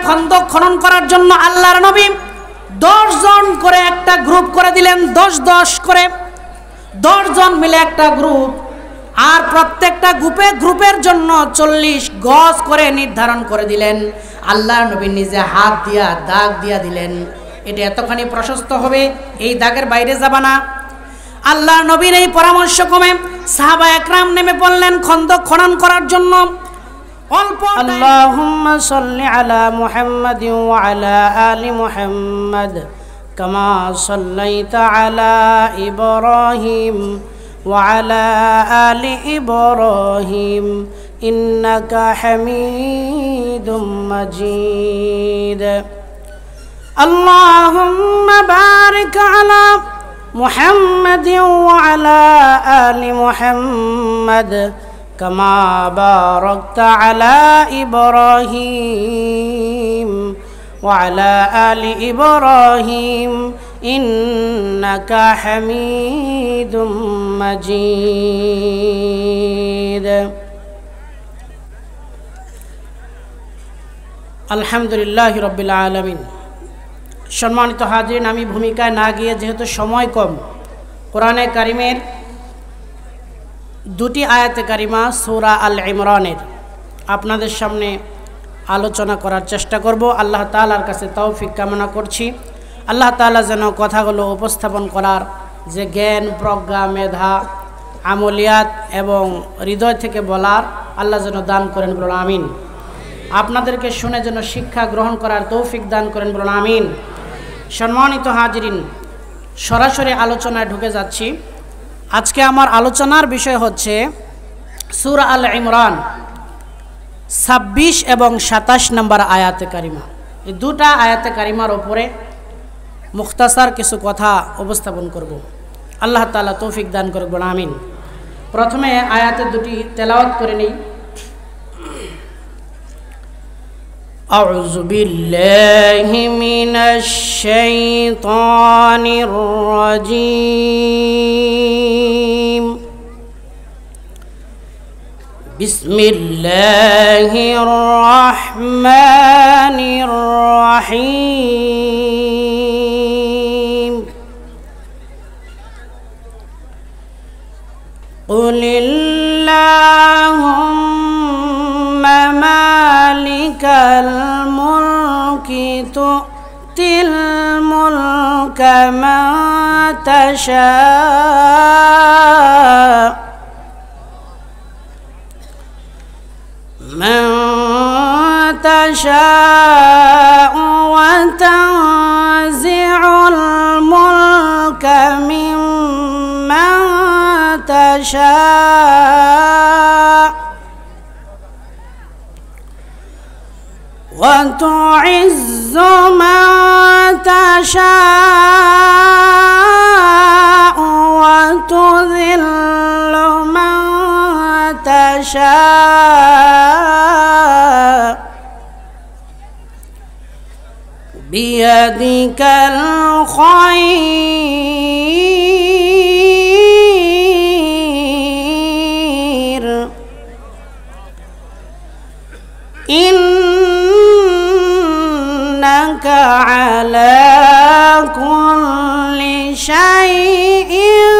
খন্দক খনন করার জন্য আল্লাহর নবী 10 জন করে একটা গ্রুপ করে দিলেন, 10 করে 10 জন মিলে একটা গ্রুপ, আর প্রত্যেকটা গ্রুপের জন্য 40 গজ করে নির্ধারণ করে দিলেন। আল্লাহর নবী নিজে হাত দিয়া দাগ দিয়া দিলেন, এটা এতখানি প্রশস্ত হবে, এই দাগের বাইরে যাবা না। আল্লাহর নবীর এই পরামর্শ ক্রমে সাহাবা একরাম নেমে পড়লেন খন্দক খনন করার জন্য। অল্প আল্লাহুম্মা সাল্লি আলা মুহাম্মাদিন ওয়া আলা আলি মুহাম্মাদ কামা সাল্লাইতা আলা ইব্রাহিম ওয়া আলা আলি ইব্রাহিম ইন্নাকা হামিদুম মাজিদ। আল্লাহুম্মা বারিক আলা মুহাম্মাদিন ওয়া আলা আলি মুহাম্মাদ কামা বারাকতা আলা ইব্রাহিম ওয়া আলা আলি ইব্রাহিম ইন্নাকা হামিদুম মাজিদ। আলহামদুলিল্লাহি রাব্বিল আলামিন। সম্মানিত হাজিরিন, আমি ভূমিকায় না গিয়ে যেহেতু সময় কম, কোরআনে কারিমের 2টি আয়াতে কারিমা সূরা আল ইমরানের আপনাদের সামনে আলোচনা করার চেষ্টা করব। আল্লাহ তাআলার কাছে তৌফিক কামনা করছি। আল্লাহ তাআলা যেন কথাগুলো উপস্থাপন করার যে জ্ঞান, প্রজ্ঞা, মেধা, আমলিয়াত এবং হৃদয় থেকে বলার আল্লাহ যেন দান করেন, বলুন আমিন। আপনাদেরকে শুনে যেন শিক্ষা গ্রহণ করার তৌফিক দান করেন, বলুন আমিন। সম্মানিত হাজিরিন, সরাসরি আলোচনায় ঢুকে যাচ্ছি। আজকে আমার আলোচনার বিষয় হচ্ছে সূরা আল ইমরান 26 এবং 27 নম্বর আয়াতে কারিমা। এই 2টা আয়াতে কারিমার ওপরে মুখতাসার কিছু কথা উপস্থাপন করব। আল্লাহ তাআলা তৌফিক দান করবেন, আমিন। প্রথমে আয়াতে 2টি তেলাওয়াত করে নেই। আউযু বিল্লাহি মিনাশ শাইতানির রাজীম। বিসমিল্লাহির রাহমানির রাহিম। কুলিল্লাহুম্মা মালিকাল মুলকি তু'তিল মুলকা মান তাশা ওয়া তানজি'উল মুলকা মিম্মান তাশা ওয়া তু'ইজ্জু মান তাশা ওয়া তুযিল্লু মান তাশা বিয়াদিকাল খায়র ইন্নাকা আলা কুল্লি শাইইন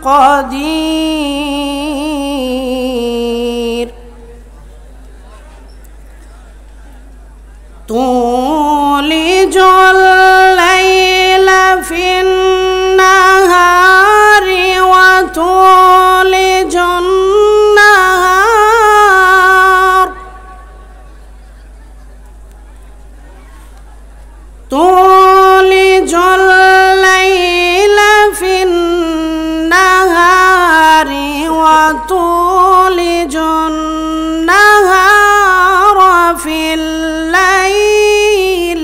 কাদির। তুলিজুল লাইলা ফিন নাহারি ওয়া তুলিজুন নাহার তুলিজুল লাইলা ফিন নাহারি ওয়া তুলিজুন নাহারা ফিল লাইল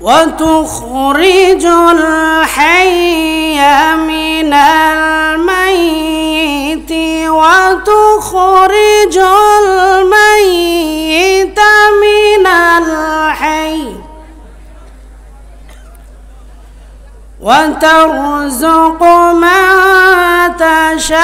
ওয়া তুখরিজুল হাইয়া মিনাল মাইয়িতি ওয়া তুখরিজুল মাইয়িতা মিনাল হাইয়্যি ওয়া তারযুকু মান তাশাউ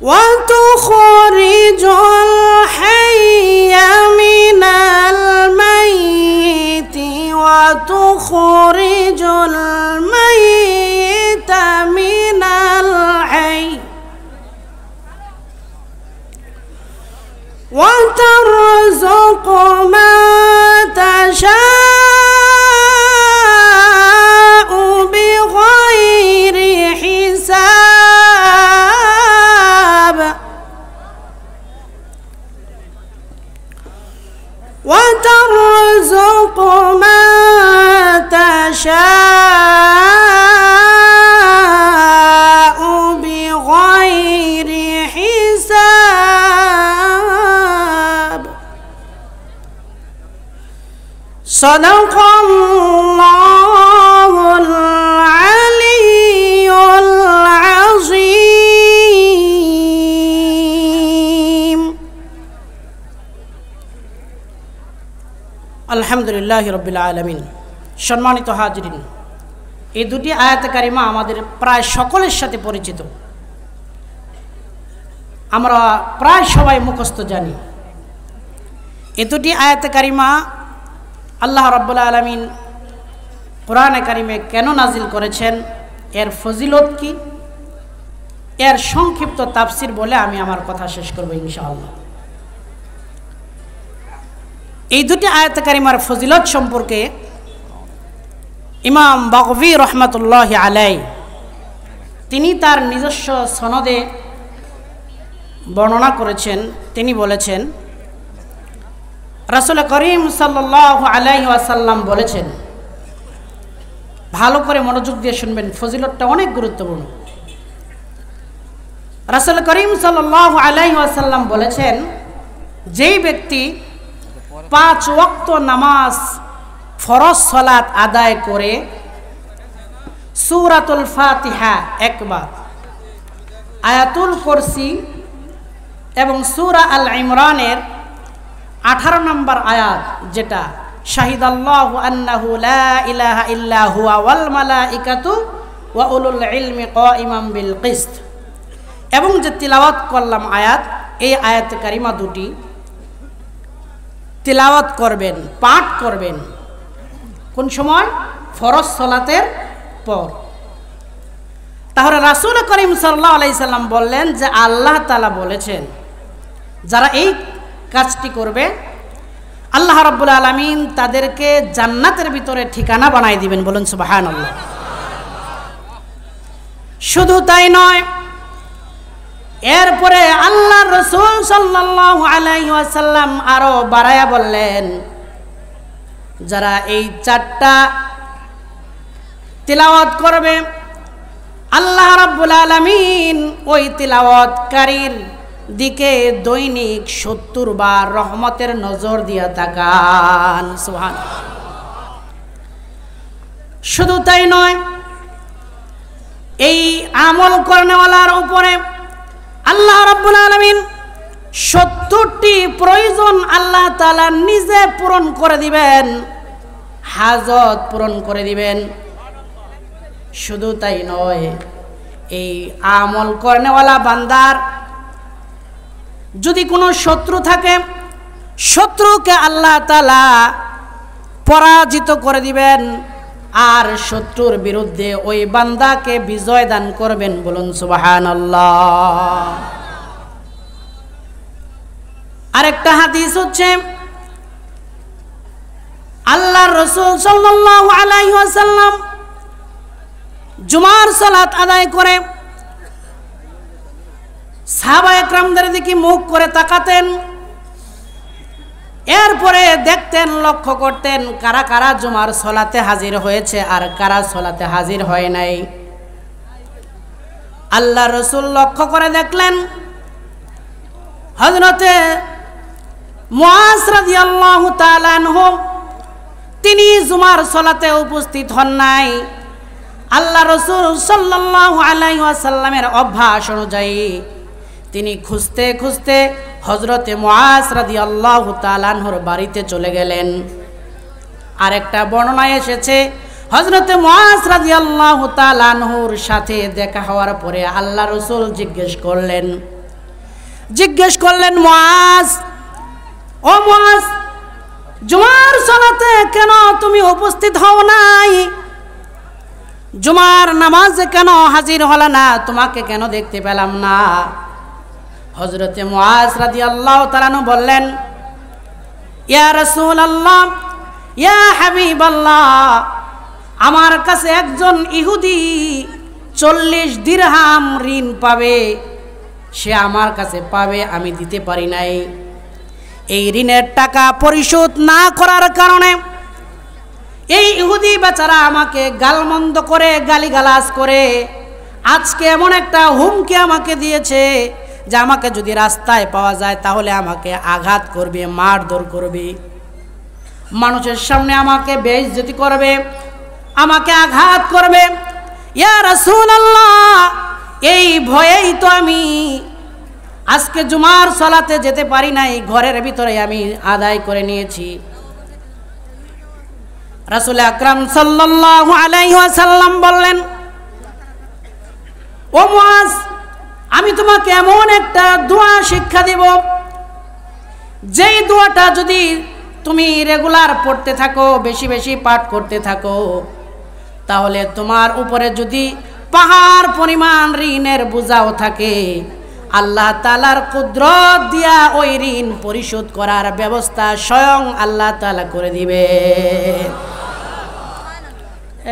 وتخرج الحي من الميت وتخرج الميت من الحي وترزق من تشاء بغير حساب وترزق من تشاء بغير حساب صدق الله العلي العظيم আলহামদুলিল্লাহ রাব্বিল আলামিন। সম্মানিত হাজিরিন, এই দুটি আয়াতে কারিমা আমাদের প্রায় সকলের সাথে পরিচিত, আমরা প্রায় সবাই মুখস্থ জানি। এই দুটি আয়াতে কারিমা আল্লাহ রাব্বুল আলামিন কোরআনে কারিমে কেন নাজিল করেছেন, এর ফজিলত কি, এর সংক্ষিপ্ত তাফসির বলে আমি আমার কথা শেষ করব ইনশাআল্লাহ। এই দুটি আয়াতে কারিমার ফজিলত সম্পর্কে ইমাম বাগভী রহমাতুল্লাহ আলাইহি তিনি তার নিজস্ব সনদে বর্ণনা করেছেন। তিনি বলেছেন, রাসূল করিম সাল্লাল্লাহু আলাইহি ওয়াসাল্লাম বলেছেন, ভালো করে মনোযোগ দিয়ে শুনবেন, ফজিলতটা অনেক গুরুত্বপূর্ণ। রাসূল করিম সাল্লাল্লাহু আলাইহি ওয়াসাল্লাম বলেছেন, যেই ব্যক্তি 5 ওয়াক্ত নামাজ ফরজ সালাত আদায় করে সূরাতুল ফাতিহা একবার, আয়াতুল কুরসি এবং সূরা আল ইমরানের 18 নম্বর আয়াত, যেটা শাহিদাল্লাহু আন্নাহু লা ইলাহা ইল্লা হুয়া ওয়াল মালাইকাতু ওয়া উলুল ইলমি কাইমান বিল কিসত, এবং যে তিলাওয়াত করলাম আয়াত, এই আয়াত কারিমা দুটি তিলাওয়াত করবেন, পাঠ করবেন। কোন সময়? ফরজ সালাতের পর। তাহলে রাসূল করিম সাল্লাল্লাহু আলাইহি সাল্লাম বললেন যে আল্লাহ তাআলা বলেছেন, যারা এই কাজটি করবে আল্লাহ রাব্বুল আলামিন তাদেরকে জান্নাতের ভিতরে ঠিকানা বানাই দিবেন। বলুন সুবহানাল্লাহ। শুধু তাই নয়, এরপরে আল্লাহ রাসূল সাল্লাল্লাহু আলাইহি ওয়াসাল্লাম আরো বাড়ায়া বললেন, যারা এই 4টা তিলাওয়াত করবে আল্লাহ রাব্বুল আলামিন ওই তিলাওয়াতকারীর দিকে দৈনিক 70 বার রহমতের নজর দিয়া তাকান। সুবহানাল্লাহ। শুধু তাই নয়, এই আমল করনেওয়ালার উপরে আল্লাহ রাব্বুল আলামিন 70টি প্রয়োজন আল্লাহ তাআলা নিজে পূরণ করে দিবেন, হাজত পূরণ করে দিবেন। শুধু তাই নয়, এই আমল করনেওয়ালা বান্দার যদি কোনো শত্রু থাকে, শত্রুকে আল্লাহ তাআলা পরাজিত করে দিবেন, আর শত্রুর বিরুদ্ধে ওই বান্দাকে বিজয় দান করবেন। বলুন সুবহানাল্লাহ। আরেকটা হাদিস হচ্ছে, আল্লাহর রাসূল সাল্লাল্লাহু আলাইহি ওয়াসাল্লাম জুমার সালাত আদায় করে সাহাবায়ে কেরামদের দিকে মুখ করে তাকাতেন, এরপরে দেখতেন, লক্ষ্য করতেন কারা কারা জুমার সালাতে হাজির হয়েছে আর কারা সালাতে হাজির হয় নাই। আল্লাহ রাসূল লক্ষ্য করে দেখলেন হযরতে মুআজ রাদিয়াল্লাহু তাআলা আনহু তিনি জুমার সালাতে উপস্থিত হন নাই। আল্লাহ রাসূল সাল্লাল্লাহু আলাইহি ওয়াসাল্লামের অভ্যাস অনুযায়ী তিনি খুঁজতে খুঁজতে হযরতে মুআজ রাদিয়াল্লাহু তাআলা আনহুর বাড়িতে চলে গেলেন। আরেকটা বর্ণনায় এসেছে, হযরতে মুআজ রাদিয়াল্লাহু তাআলা আনহুর সাথে দেখা হওয়ার পরে আল্লাহ রাসূল জিজ্ঞেস করলেন, জিজ্ঞেস করলেন, মুআজ, ও মুআজ, জুমার সালাতে কেন তুমি উপস্থিত হও নাই? জুমার নামাজে কেন হাজির হলে না? তোমাকে কেন দেখতে পেলাম না? হযরতে মুআজ রাদিয়াল্লাহু তাআলা আনহু বললেন, ইয়া রাসূলুল্লাহ, ইয়া হাবিবাল্লাহ, আমার কাছে একজন ইহুদি 40 দিরহাম ঋণ পাবে, সে আমার কাছে পাবে, আমি দিতে পারি নাই। এই ঋণের টাকা পরিশোধ না করার কারণে এই ইহুদি বেচারা আমাকে গালমন্দ করে, গালিগালাজ করে আজকে এমন একটা হুমকি আমাকে দিয়েছে যে আমাকে যদি রাস্তায় পাওয়া যায় তাহলে আমাকে আঘাত করবে, মারধর করবে, মানুষের সামনে আমাকে বেইজ্জতি করবে, আমাকে আঘাত করবে। ইয়া রাসূলুল্লাহ, এই ভয়েই তো আমি আজকে জুমার সালাতে যেতে পারি নাই, ঘরের ভিতরে আমি আদায় করে নিয়েছি। রাসূল আকরাম সাল্লাল্লাহু আলাইহি ওয়াসাল্লাম বললেন, ও মুআজ, আমি তোমাকে এমন একটা দোয়া শিক্ষা দেব, যেই দোয়াটা যদি তুমি রেগুলার পড়তে থাকো, বেশি বেশি পাঠ করতে থাকো, তাহলে তোমার উপরে যদি পাহাড় পরিমাণ ঋণের বোঝাও থাকে, আল্লাহ তাআলার কুদরত দিয়া ওই ঋণ পরিশোধ করার ব্যবস্থা স্বয়ং আল্লাহ তাআলা করে দিবে।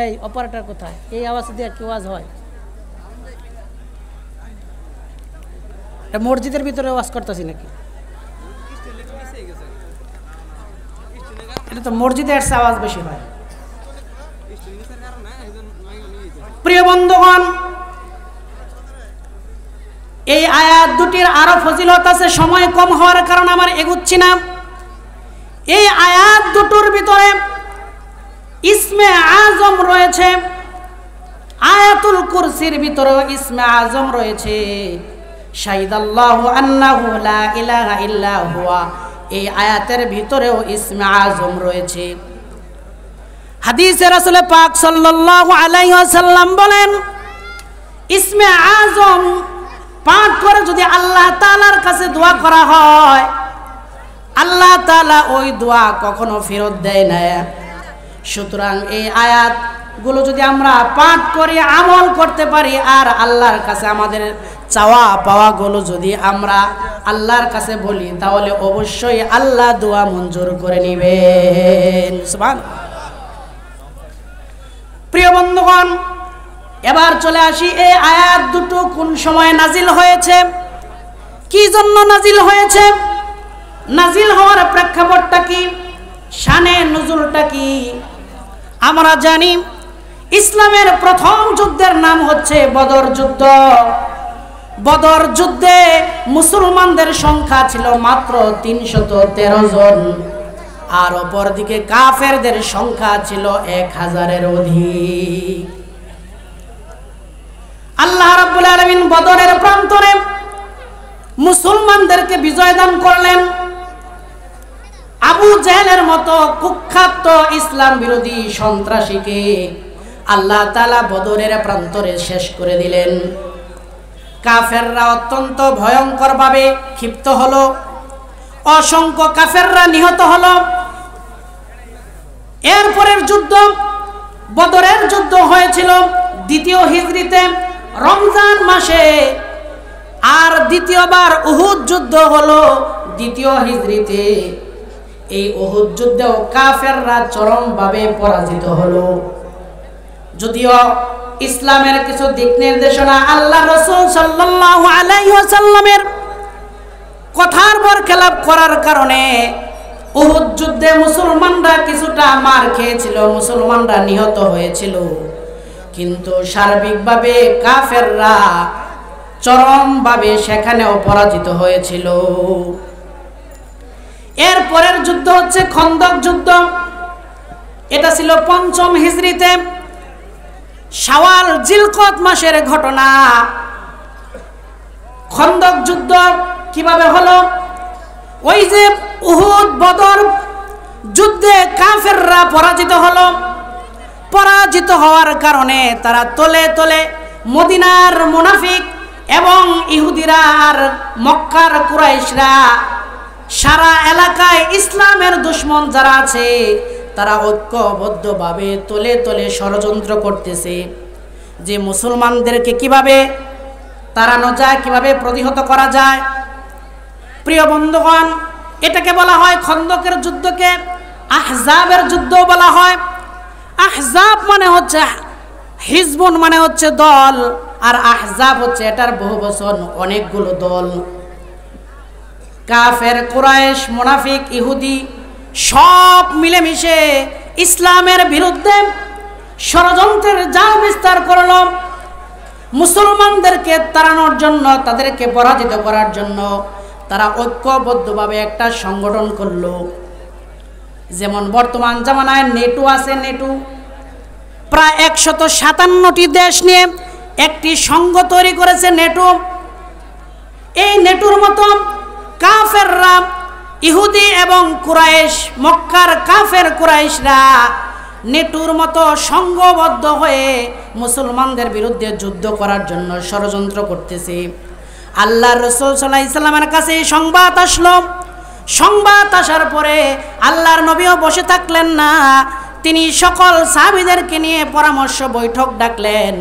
এই অপারেটর কোথায়? এই আওয়াজ দিয়ে কি আওয়াজ হয়? মসজিদের ভিতরে আওয়াজ করতেছি নাকি? এটা তো মসজিদের আওয়াজ বেশি হয়। প্রিয় বন্ধুগণ, এই আয়াত দুটির আরো ফজিলত আছে, সময় কম হওয়ার কারণে আমার এগুচ্ছি না। এই আয়াত দুটোর ভিতরে ইসমে আজম রয়েছে, আয়াতুল কুরসির ভিতরেও ইসমে আজম রয়েছে, শাহিদাল্লাহু আন্নাহু লা ইলাহা ইল্লা হুয়া, এই আয়াতের ভিতরেও ইসমে আজম রয়েছে। হাদিসে রাসূল পাক সাল্লাল্লাহু আলাইহি ওয়াসাল্লাম বলেন, ইসমে আজম পাঠ করে যদি আল্লাহ তাআলার কাছে দোয়া করা হয়, আল্লাহ তাআলা ওই দোয়া কখনো ফেরত দেয় না। সুতরাং এই আয়াতগুলো যদি আমরা পাঠ করে আমল করতে পারি আর আল্লাহর কাছে আমাদের চাওয়া পাওয়াগুলো যদি আমরা আল্লাহর কাছে বলি, তাহলে অবশ্যই আল্লাহ দোয়া মঞ্জুর করে নেবেন। সুবহানাল্লাহ। প্রিয় বন্ধুগণ, এবার চলে আসি এই আয়াত দুটো কোন সময় নাজিল হয়েছে, কি জন্য নাজিল হয়েছে, নাজিল হওয়ার প্রেক্ষাপটটা কি, শানে নুজুলটা কি। আমরা জানি ইসলামের প্রথম যুদ্ধের নাম হচ্ছে বদর যুদ্ধ। বদর যুদ্ধে মুসলমানদের সংখ্যা ছিল মাত্র 313 জন, আর অপরদিকে কাফেরদের সংখ্যা ছিল 1000-এর অধিক। আল্লাহ রাব্বুল আলামিন বদরের প্রান্তরে মুসলমানদেরকে বিজয় দান করলেন। আবু জেহেলের মতো কুখ্যাত ইসলাম বিরোধী সন্ত্রাসীকে আল্লাহ তাআলা বদরের প্রান্তরে শেষ করে দিলেন। কাফেররা অত্যন্ত ভয়ঙ্করভাবে ক্ষিপ্ত হলো, অসংখ্য কাফেররা নিহত হলো। এরপরের যুদ্ধ, বদরের যুদ্ধ হয়েছিল দ্বিতীয় হিজরিতে রমজান মাসে, আর দ্বিতীয়বার উহুদ যুদ্ধ হলো দ্বিতীয় হিজরিতে। এই উহুদ যুদ্ধেও কাফেররা চরমভাবে পরাজিত হলো। যদিও ইসলামের কিছু দিক নির্দেশনা আল্লাহ রাসূল সাল্লাল্লাহু আলাইহি ওয়াসাল্লামের কথার বরখেলাপ করার কারণে উহুদ যুদ্ধে মুসলমানরা কিছুটা মার খেয়েছিল, মুসলমানরা নিহত হয়েছিল, কিন্তু সার্বিকভাবে কাফেররা চরমভাবে সেখানেও পরাজিত হয়েছিল। এর পরের যুদ্ধ হচ্ছে খন্দক যুদ্ধ। এটা ছিল 5ম হিজরিতে শাওয়াল জিলকত মাসের ঘটনা। খন্দক যুদ্ধ কিভাবে হলো? ওই যে উহুদ বদর যুদ্ধে কাফেররা পরাজিত হলো, পরাজিত হওয়ার কারণে তারা তলে তলে মদিনার মুনাফিক এবং ইহুদিরা আর মক্কার কুরাইশরা সারা এলাকায় ইসলামের দুশমন যারা আছে তারা ঐক্যবদ্ধভাবে তলে তলে ষড়যন্ত্র করতেছে যে মুসলমানদেরকে কিভাবে তাড়ানো যায়, কিভাবে প্রতিহত করা যায়। প্রিয় বন্ধুগণ, এটাকে বলা হয় খন্দকের যুদ্ধকে আহজাবের যুদ্ধ বলা হয়। আহজাব মানে হচ্ছে হিজবুন মানে হচ্ছে দল, আর আহজাব হচ্ছে এটার বহুবচন, অনেকগুলো দল। কাফের, কুরাইশ, মুনাফিক, ইহুদি সব মিলেমিশে ইসলামের বিরুদ্ধে ষড়যন্ত্রের জাল বিস্তার করল। মুসলমানদেরকে তাড়ানোর জন্য, তাদেরকে পরাজিত করার জন্য তারা ঐক্যবদ্ধভাবে একটা সংগঠন করলো। যেমন বর্তমান জামানায় নেটু আছে, নেটু প্রায় 157টি দেশ নিয়ে একটি সংঘ তৈরি করেছে নেটু। এই নেটুর মতো কাফেররা, ইহুদি এবং কুরাইশ, মক্কার কাফের কুরাইশরা নেটুর মতো সংঘবদ্ধ হয়ে মুসলমানদের বিরুদ্ধে যুদ্ধ করার জন্য ষড়যন্ত্র করতেছে। আল্লাহর রাসূল সাল্লাল্লাহু আলাইহি সাল্লামের কাছে এই সংবাদ আসলো। সংবাদ আসার পরে আল্লাহর নবীও বসে থাকলেন না, তিনি সকল সাহাবীদেরকে নিয়ে পরামর্শ বৈঠক ডাকলেন।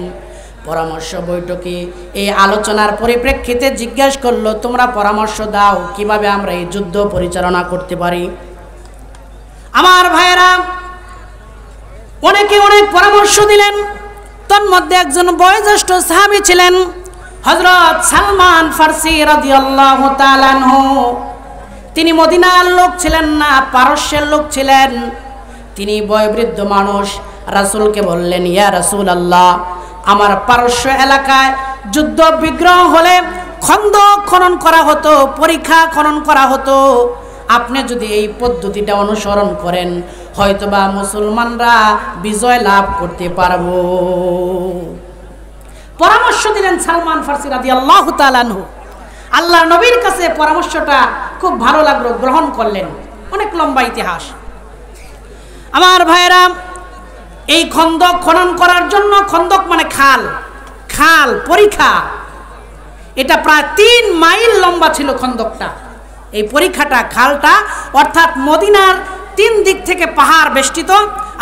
পরামর্শ বৈঠকে এই আলোচনার পরিপ্রেক্ষিতে জিজ্ঞাসা করলো, তোমরা পরামর্শ দাও কিভাবে আমরা এই যুদ্ধ পরিচালনা করতে পারি। আমার ভাইয়েরা অনেকে অনেক পরামর্শ দিলেন। তন্মধ্যে একজন বয়োজ্যেষ্ঠ সাহাবী ছিলেন হযরত সালমান ফারসি রাদিয়াল্লাহু তাআলা আনহু। তিনি মদিনার লোক ছিলেন না, পারস্যের লোক ছিলেন। তিনি বয়োবৃদ্ধ মানুষ। রাসূলকে বললেন, ইয়া রাসূলুল্লাহ, আমার পারস্য এলাকায় যুদ্ধ বিগ্রহ হলে খন্দক খনন করা হতো, পরীক্ষা খনন করা হতো। আপনি যদি এই পদ্ধতিটা অনুসরণ করেন হয়তোবা মুসলমানরা বিজয় লাভ করতে পারবো। পরামর্শ দিলেন সালমান ফারসি রাদিয়াল্লাহু তাআলা আনহু। আল্লাহর নবীর কাছে পরামর্শটা খুব ভালো লাগলো, গ্রহণ করলেন। অনেক লম্বা ইতিহাস। আমার ভাইয়েরা, এই খন্দক খনন করার জন্য, খন্দক মানে খাল, খাল পরীক্ষা, এটা প্রায় 3 মাইল লম্বা ছিল খন্দকটা। এই পরীক্ষাটা, খালটা অর্থাৎ মদিনার 3 দিক থেকে পাহাড় বেষ্টিত,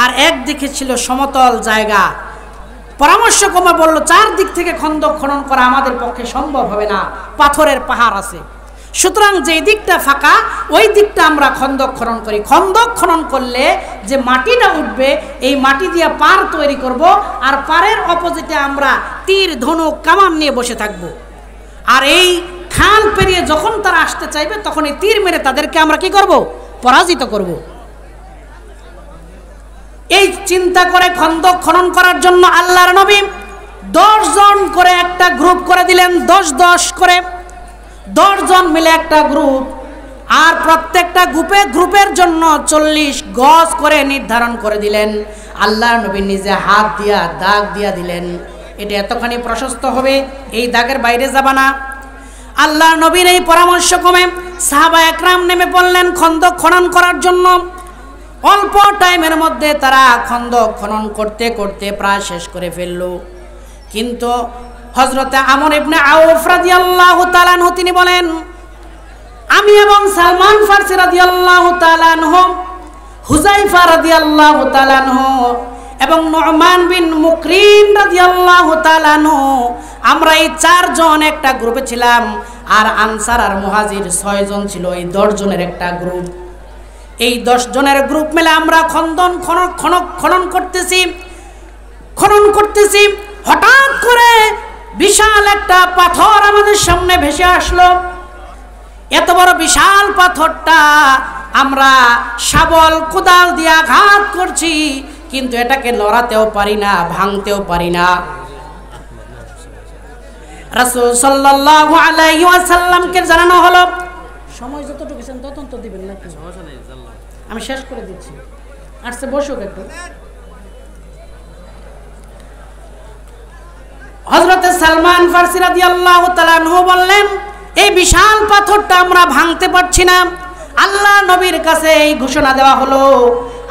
আর এক দিকে ছিল সমতল জায়গা। পরামর্শক্রমে বলল, 4 দিক থেকে খন্দক খনন করা আমাদের পক্ষে সম্ভব হবে না, পাথরের পাহাড় আছে। সুতরাং যে দিকটা ফাঁকা ওই দিকটা আমরা খন্দক খনন করি। খন্দক খনন করলে যে মাটিটা উঠবে এই মাটি দিয়ে পার তৈরি করব, আর পারের অপোজিটে আমরা তীর, ধনুক, কামান নিয়ে বসে থাকব। আর এই খাল পেরিয়ে যখন তারা আসতে চাইবে তখন এই তীর মেরে তাদেরকে আমরা কি করব? পরাজিত করব। এই চিন্তা করে খন্দক খনন করার জন্য আল্লাহর নবী 10 জন করে একটা গ্রুপ করে দিলেন। 10 করে 10 জন মিলে একটা গ্রুপ, আর প্রত্যেকটা গ্রুপের জন্য 40 গজ করে নির্ধারণ করে দিলেন। আল্লাহর নবী নিজে হাত দিয়া দাগ দিয়া দিলেন, এটা এতখানি প্রশস্ত হবে, এই দাগের বাইরে যাবে না। আল্লাহর নবীর এই পরামর্শক্রমে সাহাবা একরাম নেমে পড়লেন খন্দক খনন করার জন্য। অল্প টাইমের মধ্যে তারা খন্দক খনন করতে করতে প্রায় শেষ করে ফেলল। কিন্তু হযরতে আমর ইবনে আউফ রাদিয়াল্লাহু তাআলা আনহু তিনি বলেন, আমি এবং সালমান ফারসি রাদিয়াল্লাহু তাআলা আনহু, হুযায়ফা রাদিয়াল্লাহু তাআলা আনহু এবং নু'মান বিন মুকরিন রাদিয়াল্লাহু তাআলা আনহু, আমরা এই 4 জন একটা গ্রুপে ছিলাম। আর আনসার আর মুহাজির 6 জন ছিল, এই 10 জনের একটা গ্রুপ। এই 10 জনের গ্রুপ মিলে আমরা খনন করতেছি। হঠাৎ করে বিশাল একটা পাথর আমাদের সামনে ভেসে আসলো। এত বড় বিশাল পাথরটা আমরা শাবল, কোদাল দিয়ে আঘাত করছি, কিন্তু এটাকে লড়াতেও পারি না, ভাঙতেও পারি না। রাসূল সাল্লাল্লাহু আলাইহি ওয়াসাল্লামকে জানানো হলো, সময় যতটুকু তত দিবেন না, আমি শেষ করে দিচ্ছি, আসছে বসুক একটু। হযরতে সালমান ফারসি রাদিয়াল্লাহু তাআলা আনহু বললেন, এই বিশাল পাথরটা আমরা ভাঙতে পারছি না। আল্লাহ নবীর কাছে এই ঘোষণা দেওয়া হলো।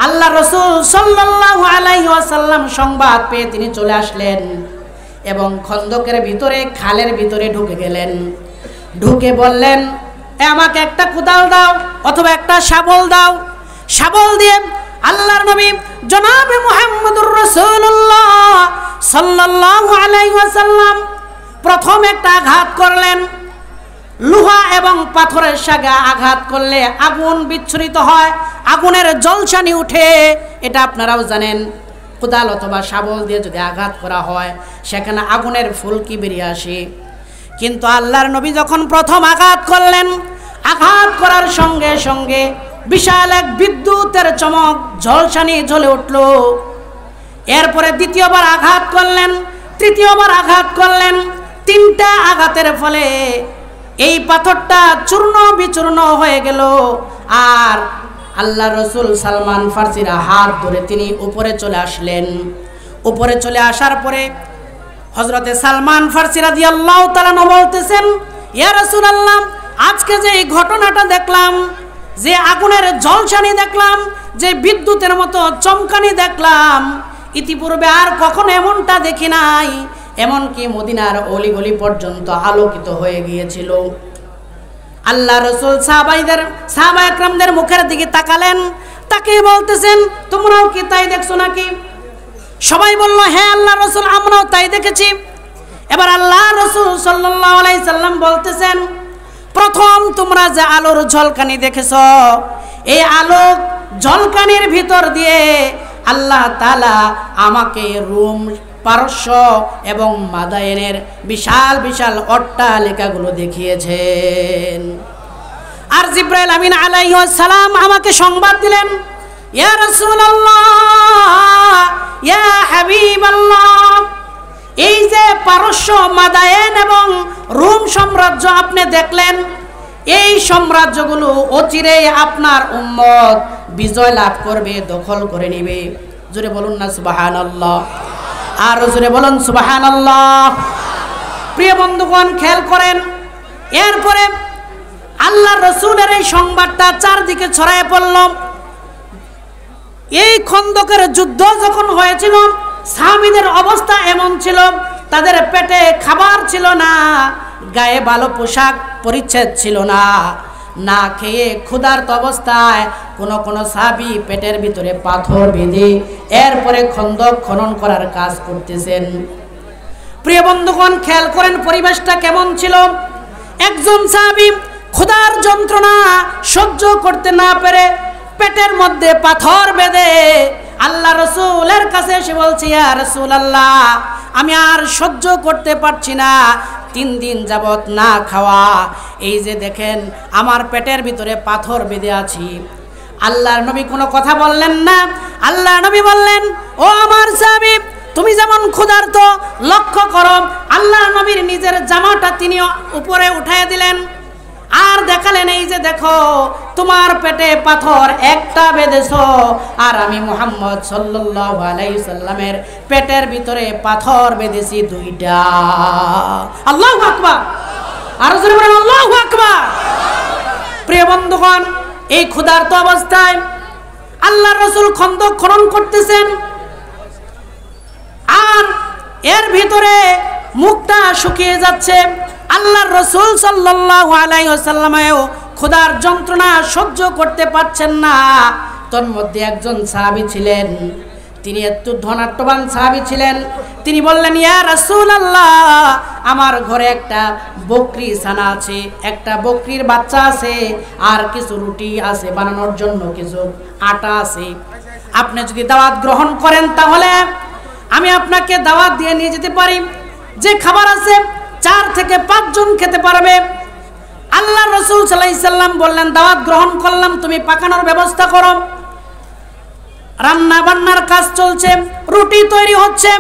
আল্লাহ রাসূল সাল্লাল্লাহু আলাইহি ওয়াসাল্লাম সংবাদ পেয়ে তিনি চলে আসলেন। এবং খন্দকের ভিতরে খালের ভিতরে ঢুকে গেলেন। ঢুকে বললেন, আমাকে একটা কোদাল দাও অথবা একটা শাবল দাও। শাবল দিয়ে আল্লাহর নবী জনাবে মুহাম্মদুর রাসূলুল্লাহ সাল্লাল্লাহু আলাইহি ওয়াসাল্লাম প্রথম একটা আঘাত করলেন। লোহা এবং পাথরের সাথে আঘাত করলে আগুন বিচ্ছুরিত হয়, আগুনের জ্বলসানি উঠে, এটা আপনারাও জানেন। কোদাল অথবা শাবল দিয়ে যদি আঘাত করা হয় সেখানে আগুনের ফুলকি বেরিয়ে আসে। কিন্তু আল্লাহর নবী যখন প্রথম আঘাত করলেন, আঘাত করার সঙ্গে সঙ্গে বিশাল এক বিদ্যুতের চমক ঝলসানি জ্বলে উঠল। এরপরে দ্বিতীয়বার আঘাত করলেন, তৃতীয়বার আঘাত করলেন। তিনটা আঘাতের ফলে এই পাথরটা চূর্ণ বিচূর্ণ হয়ে গেল। আর আল্লাহ রসুল সালমান ফার্সিরা হাত ধরে তিনি উপরে চলে আসলেন। উপরে চলে আসার পরে হযরতে সালমান ফার্সি রাদিয়াল্লাহু তাআলা বলতেছেন, ইয়া রাসূলুল্লাহ, আজকে যে এই ঘটনাটা দেখলাম, যে আগুনের ঝলসানি দেখলাম, যে বিদ্যুতের মতো চমকানি দেখলাম, ইতিপূর্বে আর কখনো এমনটা দেখি নাই। এমনকি মদিনার অলিগলি পর্যন্ত আলোকিত হয়ে গিয়েছিল। আল্লাহ রসুল সাহাবা একরামদের মুখের দিকে তাকালেন, তাকে বলতেছেন, তোমরাও কি তাই দেখছো নাকি? সবাই বলল, হ্যাঁ আল্লাহ রসুল, আমরাও তাই দেখেছি। এবার আল্লাহ রসুল সাল্লাল্লাহু আলাইহি সাল্লাম বলতেছেন, প্রথম তোমরা যে আলোর ঝলকানি দেখেছ, এই আলোক ঝলকানির ভিতর দিয়ে আল্লাহ তাআলা আমাকে রোম, পারস্য এবং মাদায়েনের বিশাল বিশাল অট্টালিকাগুলো দেখিয়েছেন। আর জিবরাইল আমিন আলাইহিস সালাম আমাকে সংবাদ দিলেন, ইয়া রাসূলুল্লাহ, ইয়া হাবিবাল্লাহ, এই যে পারস্য, মাদায়েন এবং রোম সাম্রাজ্য আপনি দেখলেন, এই সাম্রাজ্যগুলো অচিরেই আপনার উম্মত বিজয় লাভ করবে, দখল করে নেবে। জোরে বলুন না সুবহানাল্লাহ, আর জোরে বলুন সুবহানাল্লাহ। প্রিয় বন্ধুগণ, খেয়াল করেন, এরপরে আল্লাহ রসুলের এই সংবাদটা চারদিকে ছড়ায় পড়ল। এই খন্দকের যুদ্ধ যখন হয়েছিল, সাহাবীদের অবস্থা এমন ছিল, তাদের পেটে খাবার ছিল না, গায়ে ভালো পোশাক পরিচ্ছদ ছিল না, না খেয়ে ক্ষুধার্ত অবস্থায় কোন সাহাবী পেটের ভিতরে পাথর বেঁধে এরপরে খন্দক খনন করার কাজ করতেছেন। প্রিয় বন্ধুগণ, খেয়াল করেন পরিবেশটা কেমন ছিল। একজন সাহাবী ক্ষুধার যন্ত্রণা সহ্য করতে না পেরে পেটের মধ্যে পাথর বেঁধে আল্লাহ রসুলের কাছে এসে বলছে, ইয়া রাসূলুল্লাহ, আমি আর সহ্য করতে পারছি না, 3 দিন যাবত না খাওয়া, এই যে দেখেন আমার পেটের ভিতরে পাথর বেঁধে আছি। আল্লাহর নবী কোনো কথা বললেন না। আল্লাহর নবী বললেন, ও আমার সাহাবী, তুমি যেমন ক্ষুধার্ত, লক্ষ্য করো। আল্লাহর নবীর নিজের জামাটা তিনি উপরে উঠায় দিলেন, আর দেখালেন, এই যে দেখো তোমার পেটে পাথর একটা বেঁধেছ, আর আমি মুহাম্মদ সাল্লাল্লাহু আলাইহি সাল্লামের পেটের ভিতরে পাথর বেঁধেছি 2টা। আল্লাহু আকবার, আর জোরে বলেন আল্লাহু আকবার। প্রিয় বন্ধুগণ, এই ক্ষুধার্ত অবস্থায় আল্লাহর রাসূল খন্দক খনন করতেছেন, আর এর ভিতরে মুখটা শুকিয়ে যাচ্ছে। আল্লাহর রাসূল সাল্লাল্লাহু আলাইহি ওয়াসাল্লামও ক্ষুধার যন্ত্রণা সহ্য করতে পারছেন না। তোর মধ্যে একজন সাহাবী ছিলেন, তিনি একটু ধনাঢ্যবান সাহাবী ছিলেন। তিনি বললেন, ইয়া রাসূলুল্লাহ, আমার ঘরে একটা বকরি ছানা আছে, একটা বকরির বাচ্চা আছে, আর কিছু রুটি আছে বানানোর জন্য, কিছু আটা আছে। আপনি যদি দাওয়াত গ্রহণ করেন তাহলে আমি আপনাকে দাওয়াত দিয়ে নিয়ে যেতে পারি। যে খাবার আছে 4 থেকে 5 জন খেতে পারবে। আল্লাহ রাসূল সাল্লাল্লাহু আলাইহি সাল্লাম বললেন, দাওয়াত গ্রহণ করলাম, তুমি পাকানোর ব্যবস্থা করো। রান্না বান্নার কাজ চলছে, রুটি তৈরি হচ্ছে।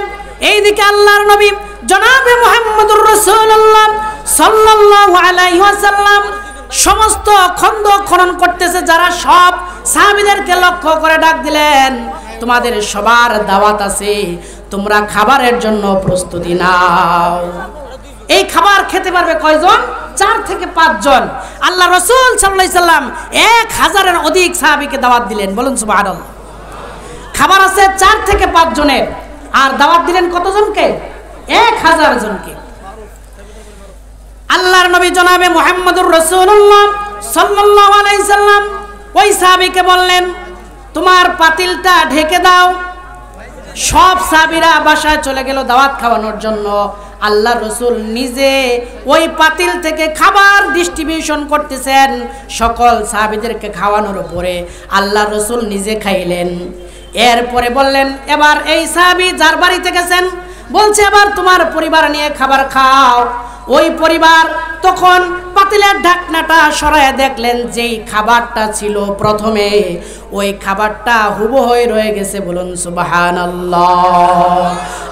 এইদিকে আল্লাহর নবী জনাবে মুহাম্মদুর রাসূলুল্লাহ সাল্লাল্লাহু আলাইহি ওয়াসাল্লাম সমস্ত খন্দক খনন করতেছে। যারা সব সাহাবীদেরকে লক্ষ্য করে ডাক দিলেন, তোমাদের সবার দাওয়াত আছে, তোমরা খাবারের জন্য প্রস্তুতি নাও। এই খাবার খেতে পারবে কয়জন? 4 থেকে 5 জন। আল্লাহ রাসূল সাল্লাল্লাহু আলাইহি সাল্লাম 1000-এর অধিক সাহাবীকে দাওয়াত দিলেন। বলুন সুবহানাল্লাহ। খাবার আছে 4 থেকে 5 জনের, আর দাওয়াত দিলেন কতজনকে? 1000 জনকে। আল্লাহর নবী জনাবে মুহাম্মদুর রাসূলুল্লাহ সাল্লাল্লাহু আলাইহি সাল্লাম ওই সাহাবীকে বললেন, তোমার পাতিলটা ঢেকে দাও। সব সাহাবীরা বাসায় চলে গেল দাওয়াত খাওয়ানোর জন্য। আল্লাহর রাসূল নিজে ওই পাতিল থেকে খাবার ডিস্ট্রিবিউশন করতেছেন সকল সাহাবীদেরকে খাওয়ানোর পরে আল্লাহর রাসূল নিজে খাইলেন। এরপরে বললেন, এবার এই সাহাবী যার বাড়িতে গেছেন বলছে, এবার তোমার পরিবার নিয়ে খাবার খাও। ওই পরিবার তখন পাতিলের ঢাকনাটা সরায় দেখলেন যেই খাবারটা ছিল প্রথমে, ওই খাবারটা হুবহু হয়ে রয়ে গেছে। বলুন সুবহানাল্লাহ,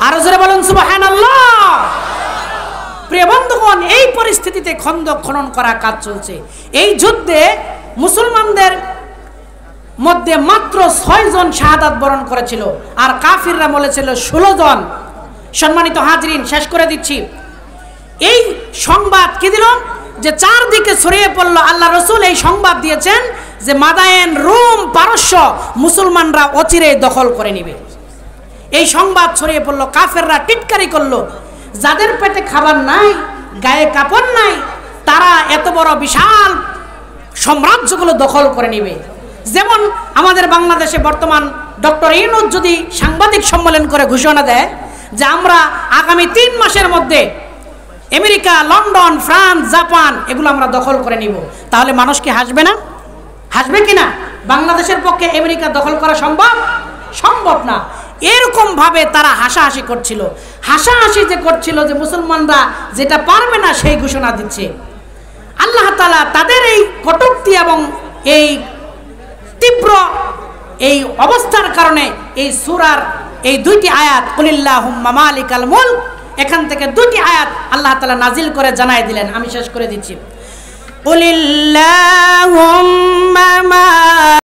আরো জোরে বলুন সুবহানাল্লাহ। প্রিয় বন্ধুগণ, এই পরিস্থিতিতে খন্দক খনন করা কাজ চলছে। এই যুদ্ধে মুসলমানদের মধ্যে মাত্র 6 জন শাহাদাত বরণ করেছিল, আর কাফিররা বলেছিল 16 জন। সম্মানিত হাজরিন, শেষ করে দিচ্ছি। এই সংবাদ কি দিল যে চারদিকে ছড়িয়ে পড়লো। আল্লাহ রাসূল এই সংবাদ দিয়েছেন যে মাদায়েন, রোম, পারস্য মুসলমানরা অচিরেই দখল করে নেবে। এই সংবাদ ছড়িয়ে পড়লো। কাফেররা টিটকারি করলো, যাদের পেটে খাবার নাই, গায়ে কাপড় নাই, তারা এত বড় বিশাল সাম্রাজ্যগুলো দখল করে নেবে। যেমন আমাদের বাংলাদেশে বর্তমান ডক্টর ইউনূস যদি সাংবাদিক সম্মেলন করে ঘোষণা দেয় যে আমরা আগামী 3 মাসের মধ্যে আমেরিকা, লন্ডন, ফ্রান্স, জাপান এগুলো আমরা দখল করে নিব, তাহলে মানুষ কি হাসবে না? হাসবে কিনা? বাংলাদেশের পক্ষে আমেরিকা দখল করা সম্ভব? সম্ভব না। এরকম ভাবে তারা হাসাহাসি করছিল। হাসাহাসি যে করছিল যে মুসলমানরা যেটা পারবে না সেই ঘোষণা দিচ্ছে। আল্লাহ তাআলা তাদের এই কটূক্তি এবং এই তীব্র এই অবস্থার কারণে এই সূরার এই 2টি আয়াত, কুলিল্লাহুম্মা মালিকাল মুলক, এখান থেকে 2টি আয়াত আল্লাহ তাআলা নাজিল করে জানাই দিলেন। আমি শেষ করে দিচ্ছি। কুলিল্লাহুম্মা